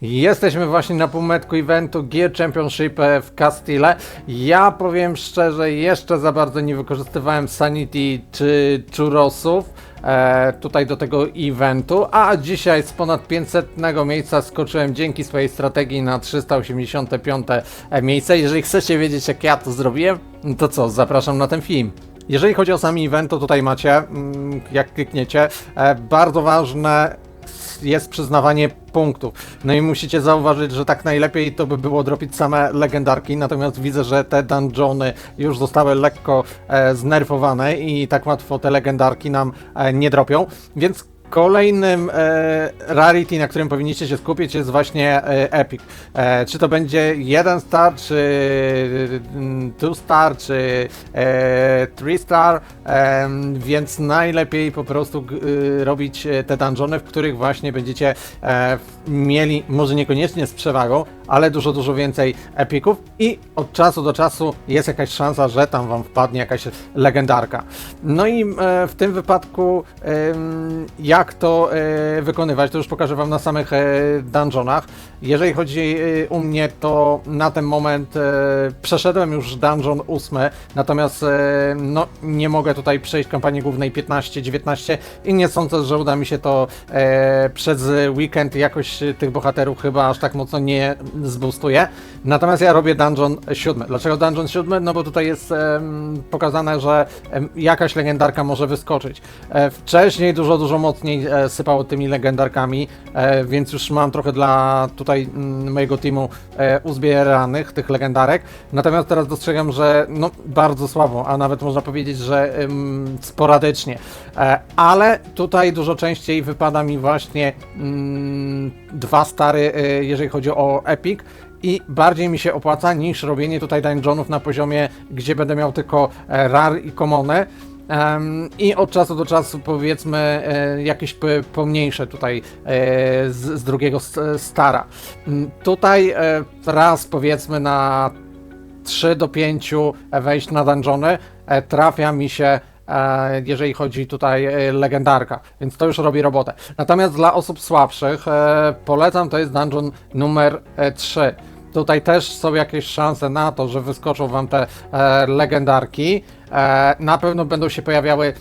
Jesteśmy właśnie na półmetku eventu Gear Championship w Castile. Ja powiem szczerze, jeszcze za bardzo nie wykorzystywałem Sanity czy Churrosów tutaj do tego eventu, a dzisiaj z ponad 500 miejsca skoczyłem dzięki swojej strategii na 385 miejsce. Jeżeli chcecie wiedzieć, jak ja to zrobiłem, no to co, zapraszam na ten film. Jeżeli chodzi o sami event, to tutaj macie, jak klikniecie, bardzo ważne jest przyznawanie punktów. No i musicie zauważyć, że tak najlepiej to by było dropić same legendarki, natomiast widzę, że te dungeony już zostały lekko znerfowane i tak łatwo te legendarki nam nie dropią, więc kolejnym rarity, na którym powinniście się skupić, jest właśnie Epic. Czy to będzie 1 star, czy 2 star, czy 3 star, więc najlepiej po prostu robić te dungeony, w których właśnie będziecie mieli, może niekoniecznie z przewagą, ale dużo więcej epików i od czasu do czasu jest jakaś szansa, że tam wam wpadnie jakaś legendarka. No i w tym wypadku jak to wykonywać, to już pokażę wam na samych dungeonach. Jeżeli chodzi u mnie, to na ten moment przeszedłem już dungeon 8, natomiast no, nie mogę tutaj przejść kampanii głównej 15-19 i nie sądzę, że uda mi się to przez weekend. Jakoś tych bohaterów chyba aż tak mocno nie zboostuje. Natomiast ja robię dungeon 7. Dlaczego dungeon 7? No bo tutaj jest pokazane, że jakaś legendarka może wyskoczyć. Wcześniej dużo mocniej sypało tymi legendarkami, więc już mam trochę dla tutaj mojego teamu uzbieranych tych legendarek. Natomiast teraz dostrzegam, że no bardzo słabo, a nawet można powiedzieć, że sporadycznie. Ale tutaj dużo częściej wypada mi właśnie 2 stary, jeżeli chodzi o Epic. I bardziej mi się opłaca niż robienie tutaj dungeonów na poziomie, gdzie będę miał tylko rar i commony. I od czasu do czasu powiedzmy jakieś pomniejsze tutaj z drugiego stara. Tutaj raz powiedzmy na 3 do 5 wejść na dungeony trafia mi się, jeżeli chodzi tutaj legendarka, więc to już robi robotę. Natomiast dla osób słabszych polecam, to jest dungeon numer 3. Tutaj też są jakieś szanse na to, że wyskoczą wam te legendarki. Na pewno będą się pojawiały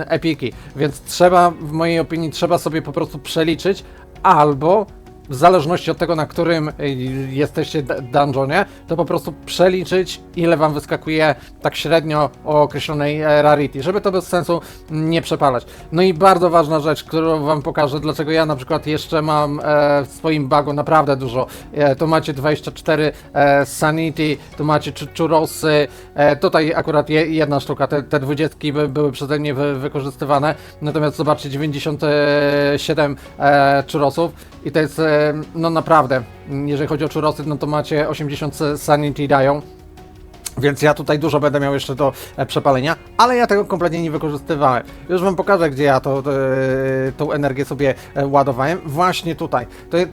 epiki, więc trzeba, w mojej opinii, trzeba sobie po prostu przeliczyć albo w zależności od tego, na którym jesteście dungeonie, to po prostu przeliczyć, ile wam wyskakuje tak średnio o określonej rarity, żeby to bez sensu nie przepalać. No i bardzo ważna rzecz, którą wam pokażę, dlaczego ja na przykład jeszcze mam w swoim bagu naprawdę dużo. Tu macie 24 sanity, tu macie churrosy, tutaj akurat jedna sztuka, te 20 były przeze mnie wykorzystywane, natomiast zobaczcie, 97 churrosów i to jest no naprawdę, jeżeli chodzi o churrosy, no to macie 80 sanity dają. Więc ja tutaj dużo będę miał jeszcze do przepalenia, ale ja tego kompletnie nie wykorzystywałem. Już wam pokażę, gdzie ja tą energię sobie ładowałem. Właśnie tutaj.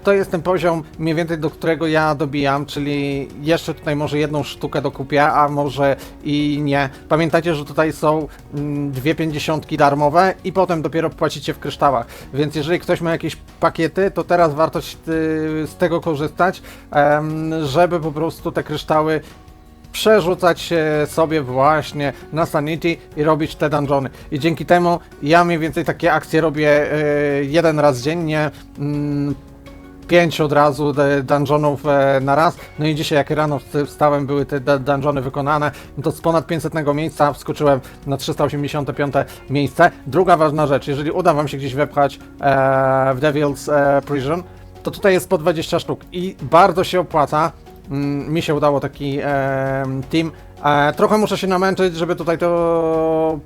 To jest ten poziom mniej więcej, do którego ja dobijam, czyli jeszcze tutaj może jedną sztukę dokupię, a może i nie. Pamiętajcie, że tutaj są 2,50 darmowe i potem dopiero płacicie w kryształach. Więc jeżeli ktoś ma jakieś pakiety, to teraz warto z tego korzystać, żeby po prostu te kryształy przerzucać sobie właśnie na Sanity i robić te dungeony. I dzięki temu ja mniej więcej takie akcje robię jeden raz dziennie, 5 od razu dungeonów na raz. No i dzisiaj jak rano wstałem, były te dungeony wykonane, no to z ponad 500 miejsca wskoczyłem na 385 miejsce. Druga ważna rzecz, jeżeli uda wam się gdzieś wepchać w Devil's Prison, to tutaj jest po 20 sztuk i bardzo się opłaca. Mi się udało taki team. Trochę muszę się namęczyć, żeby tutaj to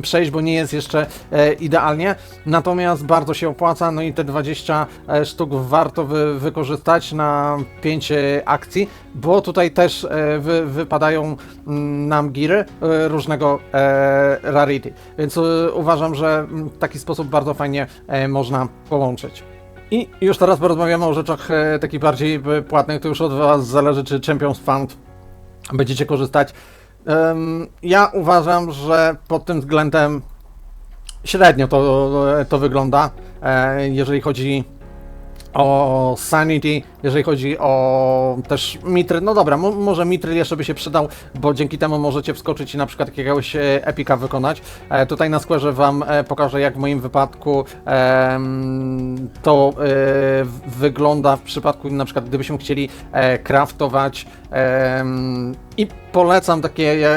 przejść, bo nie jest jeszcze idealnie. Natomiast bardzo się opłaca, no i te 20 sztuk warto wykorzystać na 5 akcji, bo tutaj też wypadają nam giry różnego rarity. Więc uważam, że w taki sposób bardzo fajnie można połączyć. I już teraz porozmawiamy o rzeczach takich bardziej płatnych, to już od was zależy, czy Champions Fund będziecie korzystać. Ja uważam, że pod tym względem średnio to wygląda, jeżeli chodzi o Sanity, jeżeli chodzi o też Mitry. No dobra, może Mitry jeszcze by się przydał, bo dzięki temu możecie wskoczyć i na przykład jakiegoś epika wykonać. Tutaj na Square'ze wam pokażę, jak w moim wypadku to wygląda w przypadku na przykład gdybyśmy chcieli craftować i polecam takie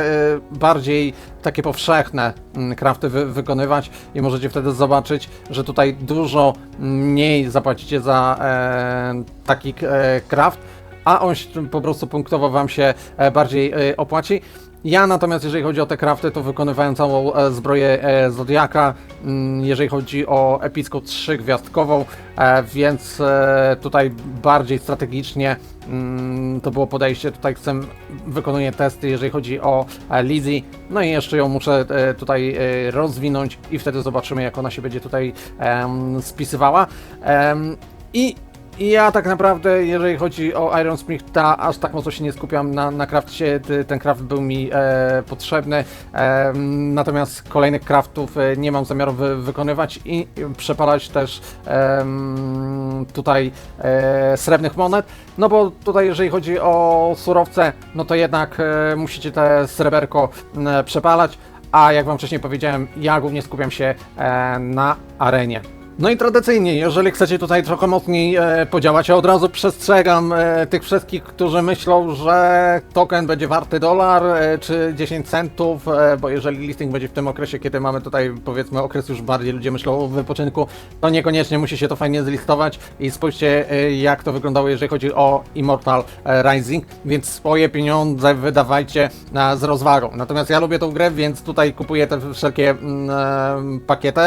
bardziej takie powszechne crafty wykonywać i możecie wtedy zobaczyć, że tutaj dużo mniej zapłacicie za taki craft, a on po prostu punktowo wam się bardziej opłaci. Ja natomiast, jeżeli chodzi o te crafty, to wykonywałem całą zbroję Zodiaka, jeżeli chodzi o epicką 3-gwiazdkową, więc tutaj bardziej strategicznie to było podejście. Tutaj wykonuję testy, jeżeli chodzi o Lizzie, no i jeszcze ją muszę tutaj rozwinąć i wtedy zobaczymy, jak ona się będzie tutaj spisywała. I ja tak naprawdę, jeżeli chodzi o Iron Smitha, aż tak mocno się nie skupiam na crafcie, ten craft był mi potrzebny, natomiast kolejnych craftów nie mam zamiaru wykonywać i przepalać też tutaj srebrnych monet, no bo tutaj jeżeli chodzi o surowce, no to jednak musicie te sreberko przepalać, a jak wam wcześniej powiedziałem, ja głównie skupiam się na arenie. No i tradycyjnie, jeżeli chcecie tutaj trochę mocniej podziałać, ja od razu przestrzegam tych wszystkich, którzy myślą, że token będzie warty dolar czy 10 centów, bo jeżeli listing będzie w tym okresie, kiedy mamy tutaj powiedzmy okres już bardziej ludzie myślą o wypoczynku, to niekoniecznie musi się to fajnie zlistować i spójrzcie jak to wyglądało, jeżeli chodzi o Immortal Rising, więc swoje pieniądze wydawajcie z rozwagą. Natomiast ja lubię tą grę, więc tutaj kupuję te wszelkie pakiety.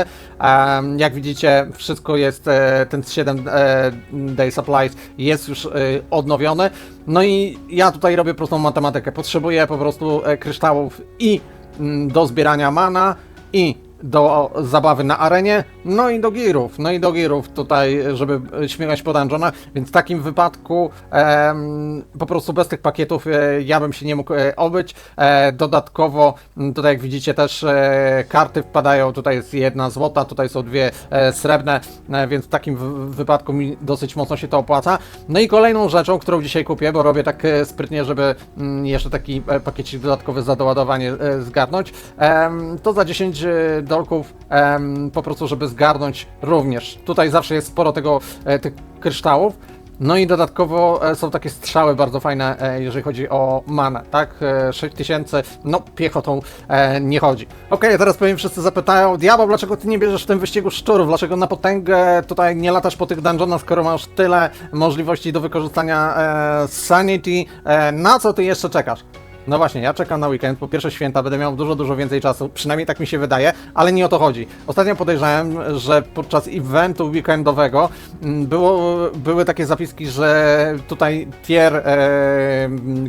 Jak widzicie, wszystko jest, ten 7 day supplies jest już odnowiony. No i ja tutaj robię prostą matematykę. Potrzebuję po prostu kryształów i do zbierania mana, i do zabawy na arenie, no i do girów tutaj, żeby śmigać po dungeonach, więc w takim wypadku po prostu bez tych pakietów ja bym się nie mógł obyć. Dodatkowo tutaj jak widzicie też karty wpadają, tutaj jest 1 złota, tutaj są 2 srebrne, więc w takim wypadku mi dosyć mocno się to opłaca. No i kolejną rzeczą, którą dzisiaj kupię, bo robię tak sprytnie, żeby jeszcze taki pakiecik dodatkowy za doładowanie zgarnąć, to za 10 dolków po prostu, żeby zgarnąć również. Tutaj zawsze jest sporo tych kryształów. No i dodatkowo są takie strzały bardzo fajne, jeżeli chodzi o manę, tak? 6000, no piechotą nie chodzi. Okej, teraz pewnie wszyscy zapytają, Diabeł, dlaczego ty nie bierzesz w tym wyścigu szczurów? Dlaczego na potęgę tutaj nie latasz po tych dungeonach, skoro masz tyle możliwości do wykorzystania Sanity? Na co ty jeszcze czekasz? No właśnie, ja czekam na weekend, po pierwsze święta, będę miał dużo więcej czasu, przynajmniej tak mi się wydaje, ale nie o to chodzi. Ostatnio podejrzałem, że podczas eventu weekendowego były takie zapiski, że tutaj tier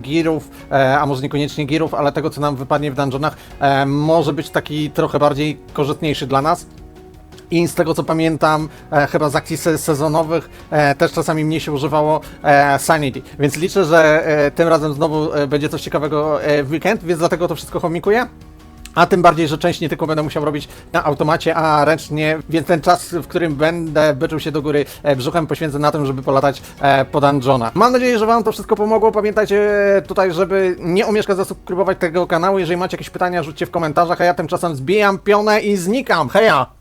girów, a może niekoniecznie girów, ale tego co nam wypadnie w dungeonach, może być taki trochę bardziej korzystniejszy dla nas. I z tego co pamiętam, chyba z akcji sezonowych też czasami mniej się używało Sanity. Więc liczę, że tym razem znowu będzie coś ciekawego w weekend, więc dlatego to wszystko chomikuję. A tym bardziej, że część nie tylko będę musiał robić na automacie, a ręcznie, więc ten czas, w którym będę byczył się do góry brzuchem, poświęcę na tym, żeby polatać po dungeona. Mam nadzieję, że wam to wszystko pomogło. Pamiętajcie tutaj, żeby nie omieszkać zasubskrybować tego kanału. Jeżeli macie jakieś pytania, rzućcie w komentarzach, a ja tymczasem zbijam pionę i znikam. Heja!